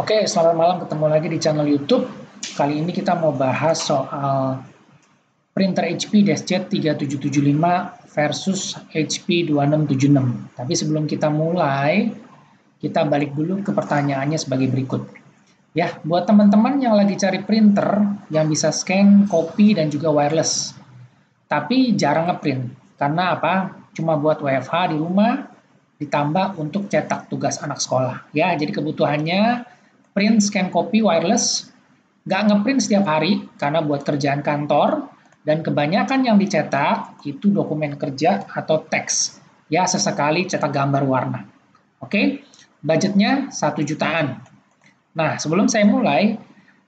Oke, selamat malam, ketemu lagi di channel YouTube. Kali ini kita mau bahas soal printer HP DeskJet 3775 versus HP 2676. Tapi sebelum kita mulai, kita balik dulu ke pertanyaannya sebagai berikut. Ya, buat teman-teman yang lagi cari printer yang bisa scan, copy, dan juga wireless. Tapi jarang ngeprint. Karena apa? Cuma buat WFH di rumah, ditambah untuk cetak tugas anak sekolah. Ya, jadi kebutuhannya print, scan, copy, wireless, nggak ngeprint setiap hari karena buat kerjaan kantor, dan kebanyakan yang dicetak itu dokumen kerja atau teks. Ya, sesekali cetak gambar warna. Oke, budgetnya 1 jutaan. Nah, sebelum saya mulai,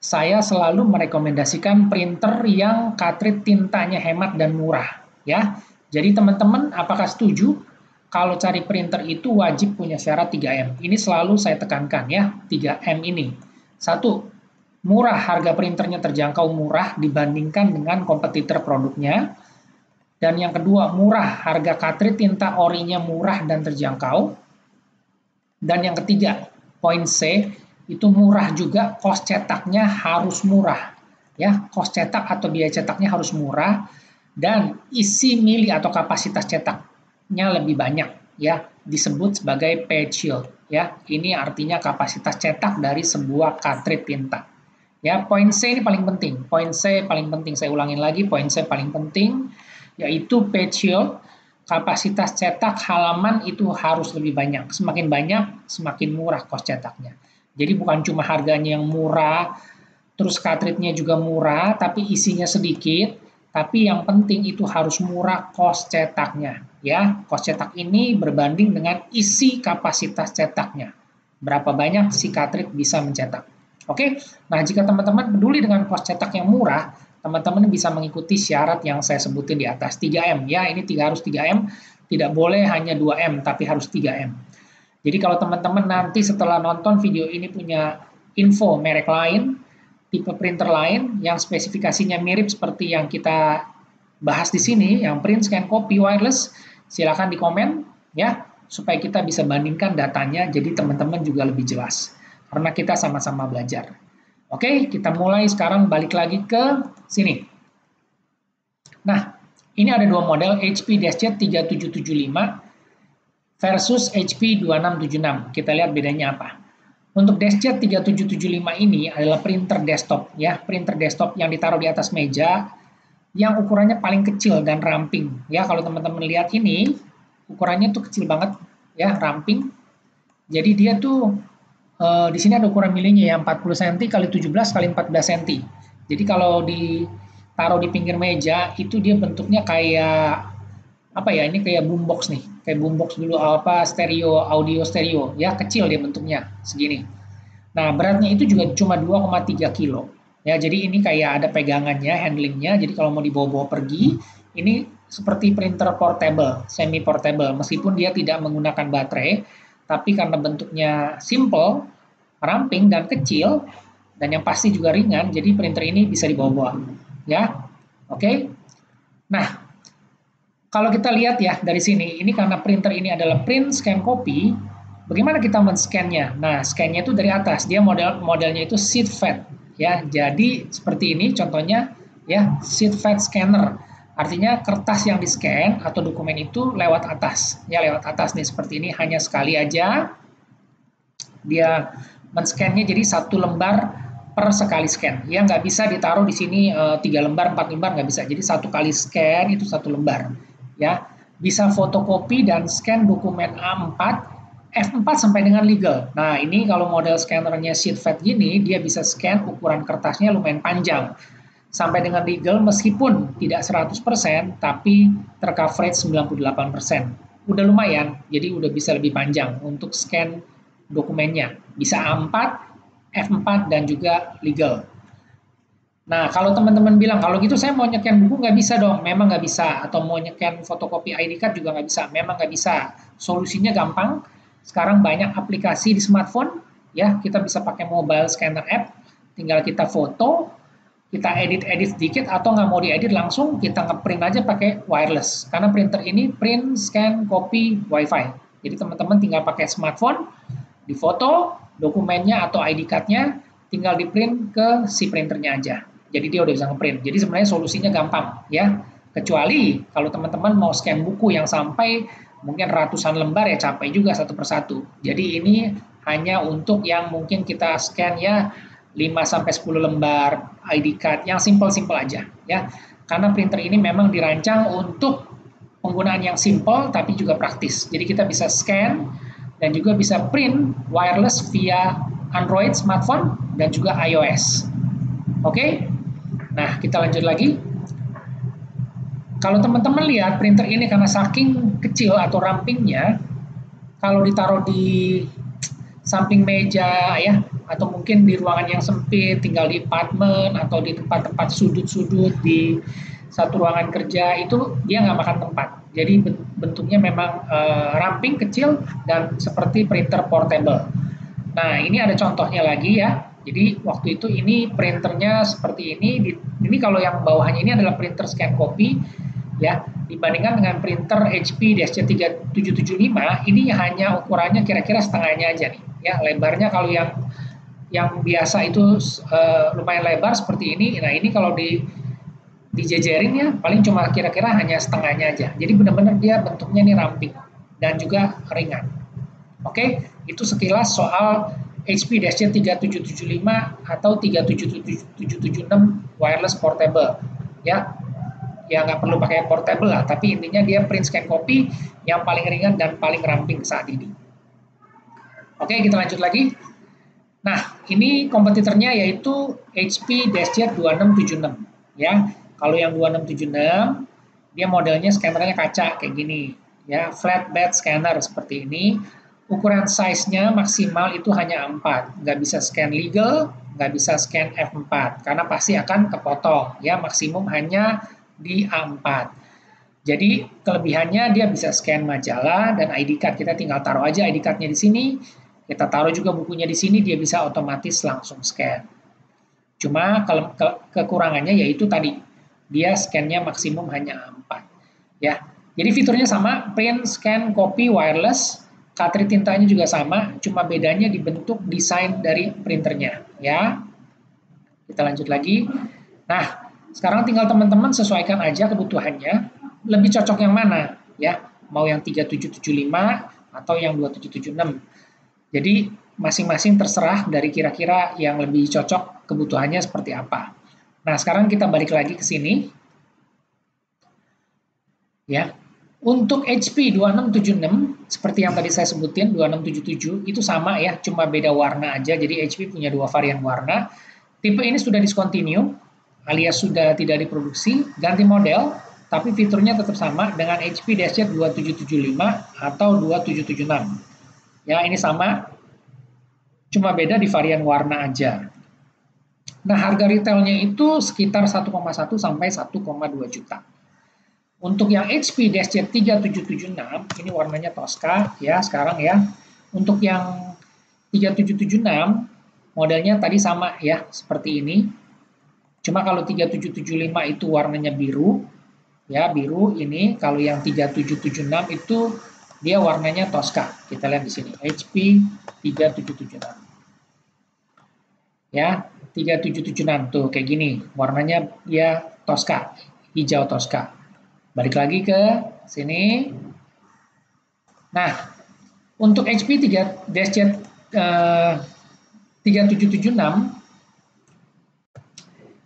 saya selalu merekomendasikan printer yang cartridge tintanya hemat dan murah. Ya, jadi teman-teman apakah setuju? Kalau cari printer itu wajib punya syarat 3M. Ini selalu saya tekankan ya, 3M ini. Satu, murah, harga printernya terjangkau murah dibandingkan dengan kompetitor produknya. Dan yang kedua, murah, harga cartridge tinta orinya murah dan terjangkau. Dan yang ketiga, poin C, itu murah juga, kos cetaknya harus murah. Ya, kos cetak atau biaya cetaknya harus murah. Dan isi mili atau kapasitas cetaknya lebih banyak, ya, disebut sebagai page yield, ya. Ini artinya kapasitas cetak dari sebuah cartridge tinta. Ya, poin C ini paling penting. Poin C paling penting, saya ulangin lagi, poin C paling penting yaitu page yield, kapasitas cetak halaman itu harus lebih banyak. Semakin banyak, semakin murah kos cetaknya. Jadi bukan cuma harganya yang murah, terus cartridge-nya juga murah, tapi isinya sedikit. Tapi yang penting itu harus murah kos cetaknya. Ya, kos cetak ini berbanding dengan isi kapasitas cetaknya. Berapa banyak si cartridge bisa mencetak. Oke, nah jika teman-teman peduli dengan kos cetak yang murah, teman-teman bisa mengikuti syarat yang saya sebutin di atas, 3M. Ya, ini harus 3M, tidak boleh hanya 2M, tapi harus 3M. Jadi kalau teman-teman nanti setelah nonton video ini punya info merek lain, tipe printer lain yang spesifikasinya mirip seperti yang kita bahas di sini, yang print, scan, copy, wireless, silakan di komen ya, supaya kita bisa bandingkan datanya, jadi teman-teman juga lebih jelas. Karena kita sama-sama belajar. Oke, kita mulai sekarang, balik lagi ke sini. Nah, ini ada dua model, HP DeskJet 3775 versus HP 2676. Kita lihat bedanya apa. Untuk DeskJet 3775 ini adalah printer desktop, ya, printer desktop yang ditaruh di atas meja, yang ukurannya paling kecil dan ramping. Ya, kalau teman-teman lihat ini, ukurannya tuh kecil banget, ya, ramping. Jadi dia tuh di sini ada ukuran milinya ya, 40 cm kali 17 kali 14 cm. Jadi kalau ditaruh di pinggir meja itu dia bentuknya kayak apa ya, ini kayak boombox nih, kayak boombox dulu, apa, stereo, audio stereo, ya, kecil dia bentuknya segini. Nah, beratnya itu juga cuma 2,3 kilo. Ya, jadi ini kayak ada pegangannya, handlingnya. Jadi kalau mau dibawa-bawa pergi, ini seperti printer portable, semi portable, meskipun dia tidak menggunakan baterai, tapi karena bentuknya simple, ramping dan kecil, dan yang pasti juga ringan, jadi printer ini bisa dibawa-bawa. Ya, oke. Nah, kalau kita lihat ya dari sini, ini karena printer ini adalah print, scan, copy, bagaimana kita men-scan-nya? Nah, scan-nya itu dari atas, dia modelnya itu sheet fed, ya. Jadi seperti ini contohnya, ya, sheet fed scanner. Artinya kertas yang di-scan atau dokumen itu lewat atas, ya, lewat atas nih seperti ini, hanya sekali aja dia men-scan-nya, jadi 1 lembar per sekali scan. Ya, nggak bisa ditaruh di sini 3 lembar, 4 lembar, nggak bisa. Jadi 1 kali scan itu 1 lembar. Ya, bisa fotokopi dan scan dokumen A4, F4 sampai dengan legal. Nah, ini kalau model scannernya sheet fed gini, dia bisa scan ukuran kertasnya lumayan panjang. Sampai dengan legal meskipun tidak 100%, tapi tercoverage 98%. Udah lumayan, jadi udah bisa lebih panjang untuk scan dokumennya. Bisa A4, F4, dan juga legal. Nah, kalau teman-teman bilang, kalau gitu saya mau nyeken buku nggak bisa dong, memang nggak bisa. Atau mau nyeken fotokopi ID card juga nggak bisa, memang nggak bisa. Solusinya gampang, sekarang banyak aplikasi di smartphone, ya, kita bisa pakai mobile scanner app, tinggal kita foto, kita edit-edit sedikit, atau nggak mau diedit langsung, kita ngeprint aja pakai wireless. Karena printer ini print, scan, copy, wifi. Jadi teman-teman tinggal pakai smartphone, difoto, dokumennya atau ID card-nya tinggal di print ke si printernya aja. Jadi dia udah bisa ngeprint. Jadi sebenarnya solusinya gampang ya. Kecuali kalau teman-teman mau scan buku yang sampai mungkin ratusan lembar ya capek juga satu persatu. Jadi ini hanya untuk yang mungkin kita scan ya 5-10 lembar ID card yang simple-simple aja ya. Karena printer ini memang dirancang untuk penggunaan yang simple tapi juga praktis. Jadi kita bisa scan dan juga bisa print wireless via Android smartphone dan juga iOS. Oke? Nah, kita lanjut lagi. Kalau teman-teman lihat printer ini karena saking kecil atau rampingnya, kalau ditaruh di samping meja ya, atau mungkin di ruangan yang sempit, tinggal di apartemen atau di tempat-tempat sudut-sudut di satu ruangan kerja, itu dia nggak makan tempat. Jadi bentuknya memang ramping, kecil, dan seperti printer portable. Nah, ini ada contohnya lagi ya. Jadi waktu itu ini printernya seperti ini. Ini kalau yang bawahnya ini adalah printer scan copy ya. Dibandingkan dengan printer HP DSC 3775, ini hanya ukurannya kira-kira setengahnya aja nih. Ya, lebarnya kalau yang biasa itu lumayan lebar seperti ini. Nah, ini kalau dijejerin ya paling cuma kira-kira hanya setengahnya aja. Jadi benar-benar dia bentuknya ini ramping dan juga ringan. Oke, itu sekilas soal HP DSC 3775 atau 37776 wireless portable. Ya, nggak perlu pakai portable lah, tapi intinya dia print scan copy yang paling ringan dan paling ramping saat ini. Oke, kita lanjut lagi. Nah, ini kompetitornya yaitu HP DSC 2676. Ya, kalau yang 2676 dia modelnya scannernya kaca kayak gini, ya flatbed scanner seperti ini. Ukuran size-nya maksimal itu hanya 4, nggak bisa scan legal, nggak bisa scan F4, karena pasti akan kepotong, ya maksimum hanya di A4. Jadi kelebihannya dia bisa scan majalah dan ID card, kita tinggal taruh aja ID card-nya di sini, kita taruh juga bukunya di sini, dia bisa otomatis langsung scan. Cuma kekurangannya yaitu tadi, dia scan-nya maksimum hanya A4. Ya, jadi fiturnya sama, print, scan, copy, wireless. Cartridge tintanya juga sama, cuma bedanya di bentuk desain dari printernya, ya. Kita lanjut lagi. Nah, sekarang tinggal teman-teman sesuaikan aja kebutuhannya, lebih cocok yang mana, ya. Mau yang 3775 atau yang 2776. Jadi, masing-masing terserah dari kira-kira yang lebih cocok kebutuhannya seperti apa. Nah, sekarang kita balik lagi ke sini. Ya. Untuk HP 2676, seperti yang tadi saya sebutin, 2677, itu sama ya, cuma beda warna aja, jadi HP punya 2 varian warna. Tipe ini sudah discontinue, alias sudah tidak diproduksi, ganti model, tapi fiturnya tetap sama dengan HP DSC 2775 atau 2776. Ya, ini sama, cuma beda di varian warna aja. Nah, harga retailnya itu sekitar 1,1 sampai 1,2 juta. Untuk yang HP DSC 3776, ini warnanya Tosca ya sekarang ya. Untuk yang 3776, modelnya tadi sama ya, seperti ini. Cuma kalau 3775 itu warnanya biru, ya biru ini. Kalau yang 3776 itu dia warnanya Tosca. Kita lihat di sini, HP 3776. Ya, 3776 tuh kayak gini, warnanya dia Tosca, hijau Tosca. Balik lagi ke sini. Nah, untuk HP DSC 3776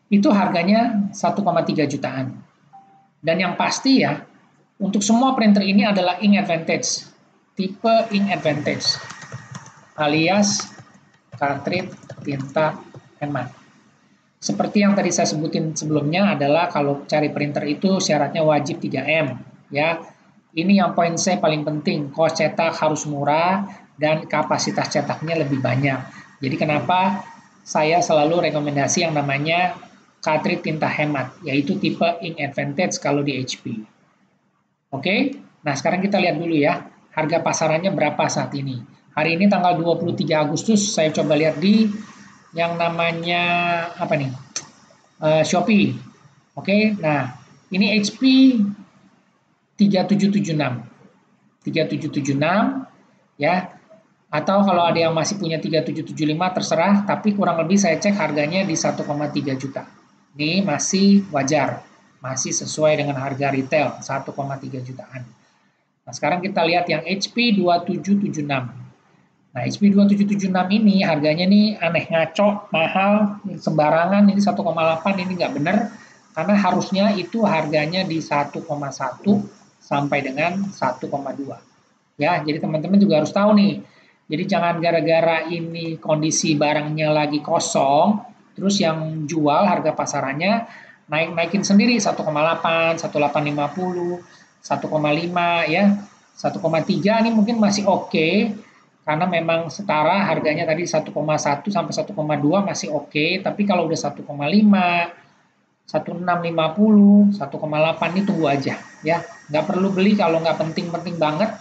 itu harganya 1,3 jutaan. Dan yang pasti ya, untuk semua printer ini adalah ink advantage, tipe ink advantage, alias cartridge tinta hemat. Seperti yang tadi saya sebutin sebelumnya adalah kalau cari printer itu syaratnya wajib 3M ya. Ini yang poin saya paling penting, kos cetak harus murah dan kapasitas cetaknya lebih banyak. Jadi kenapa saya selalu rekomendasi yang namanya cartridge tinta hemat, yaitu tipe ink advantage kalau di HP. Oke, nah sekarang kita lihat dulu ya, harga pasarannya berapa saat ini. Hari ini tanggal 23 Agustus, saya coba lihat di yang namanya apa nih, Shopee. Oke, nah ini HP 3776 ya. Atau kalau ada yang masih punya 3775 terserah, tapi kurang lebih saya cek harganya di 1,3 juta. Ini masih wajar, masih sesuai dengan harga retail 1,3 jutaan. Nah, sekarang kita lihat yang HP 2776. Nah, HP 2776 ini harganya nih aneh, ngaco, mahal, sembarangan, ini 1,8, ini nggak benar, karena harusnya itu harganya di 1,1 sampai dengan 1,2. Ya, jadi teman-teman juga harus tahu nih. Jadi jangan gara-gara ini kondisi barangnya lagi kosong, terus yang jual harga pasarannya naikin sendiri 1,8, 1,850, 1,5 ya. 1,3 ini mungkin masih oke, karena memang setara harganya tadi 1,1 sampai 1,2 masih oke, tapi kalau udah 1,5, 1,650, 1,8 ini tunggu aja ya. Nggak perlu beli kalau nggak penting-penting banget,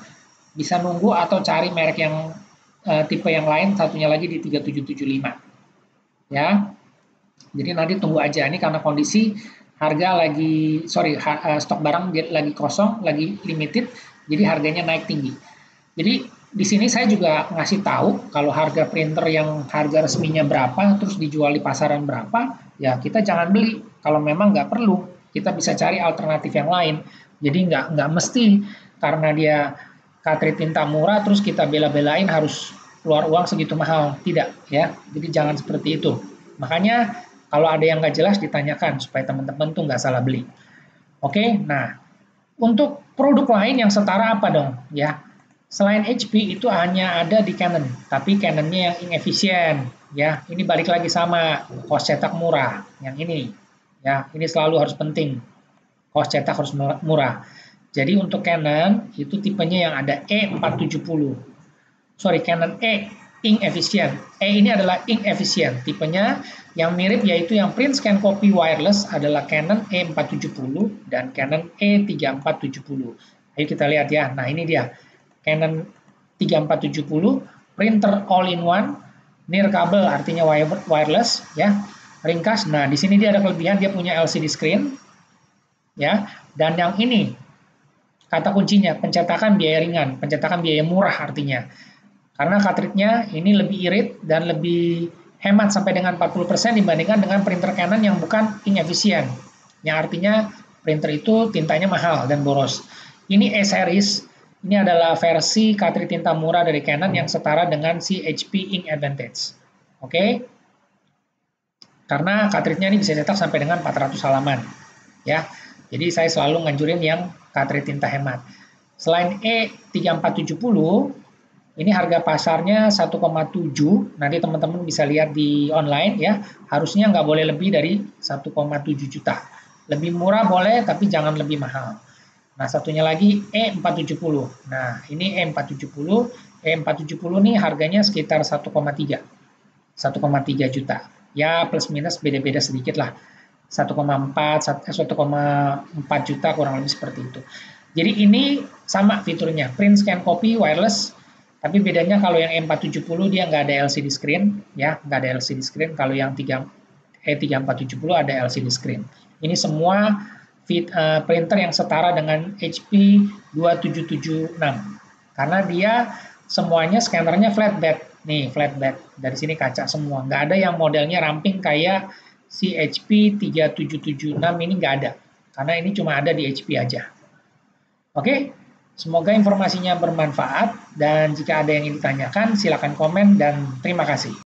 bisa nunggu atau cari merek yang tipe yang lain, satunya lagi di 3775 ya. Jadi nanti tunggu aja, ini karena kondisi harga lagi stok barang lagi kosong, lagi limited, jadi harganya naik tinggi. Jadi di sini saya juga ngasih tahu kalau harga printer yang harga resminya berapa, terus dijual di pasaran berapa, ya kita jangan beli. Kalau memang nggak perlu, kita bisa cari alternatif yang lain. Jadi nggak mesti karena dia cartridge tinta murah, terus kita bela-belain harus keluar uang segitu mahal. Tidak, ya. Jadi jangan seperti itu. Makanya kalau ada yang nggak jelas ditanyakan supaya teman-teman tuh nggak salah beli. Oke, nah untuk produk lain yang setara apa dong? Ya, selain HP itu hanya ada di Canon, tapi Canonnya yang inefisien. Ya, ini balik lagi sama kos cetak murah. Yang ini, ya, ini selalu harus penting. Kos cetak harus murah. Jadi untuk Canon itu tipenya yang ada E470. Sorry, Canon E ink efficient. E ini adalah ink efficient. Tipenya yang mirip yaitu yang print scan copy wireless adalah Canon E470 dan Canon E3470. Ayo kita lihat ya. Nah, ini dia. Canon 3470 printer all in one, near kabel artinya wireless ya. Ringkas. Nah, di sini dia ada kelebihan, dia punya LCD screen ya. Dan yang ini kata kuncinya pencetakan biaya ringan, pencetakan biaya murah artinya. Karena cartridge-nya ini lebih irit dan lebih hemat sampai dengan 40% dibandingkan dengan printer Canon yang bukan ink efisien. Yang artinya printer itu tintanya mahal dan boros. Ini E-series, ini adalah versi cartridge tinta murah dari Canon yang setara dengan si HP Ink Advantage. Oke? Karena cartridge-nya ini bisa cetak sampai dengan 400 halaman. Ya. Jadi saya selalu nganjurin yang cartridge tinta hemat. Selain E3470, ini harga pasarnya 1,7, nanti teman-teman bisa lihat di online ya, harusnya nggak boleh lebih dari 1,7 juta. Lebih murah boleh, tapi jangan lebih mahal. Nah, satunya lagi E470. Nah, ini E470. E470 nih harganya sekitar 1,3 juta. Ya, plus minus beda-beda sedikit lah. 1,4 juta kurang lebih seperti itu. Jadi ini sama fiturnya, print scan copy wireless. Tapi bedanya kalau yang E470 dia nggak ada LCD screen, ya nggak ada LCD screen. Kalau yang E3470 ada LCD screen. Ini semua printer yang setara dengan HP 2776. Karena dia semuanya scannernya flatbed. Nih flatbed, dari sini kaca semua. Nggak ada yang modelnya ramping kayak si HP 3776 ini nggak ada. Karena ini cuma ada di HP aja. Oke? Semoga informasinya bermanfaat dan jika ada yang ingin ditanyakan silakan komen dan terima kasih.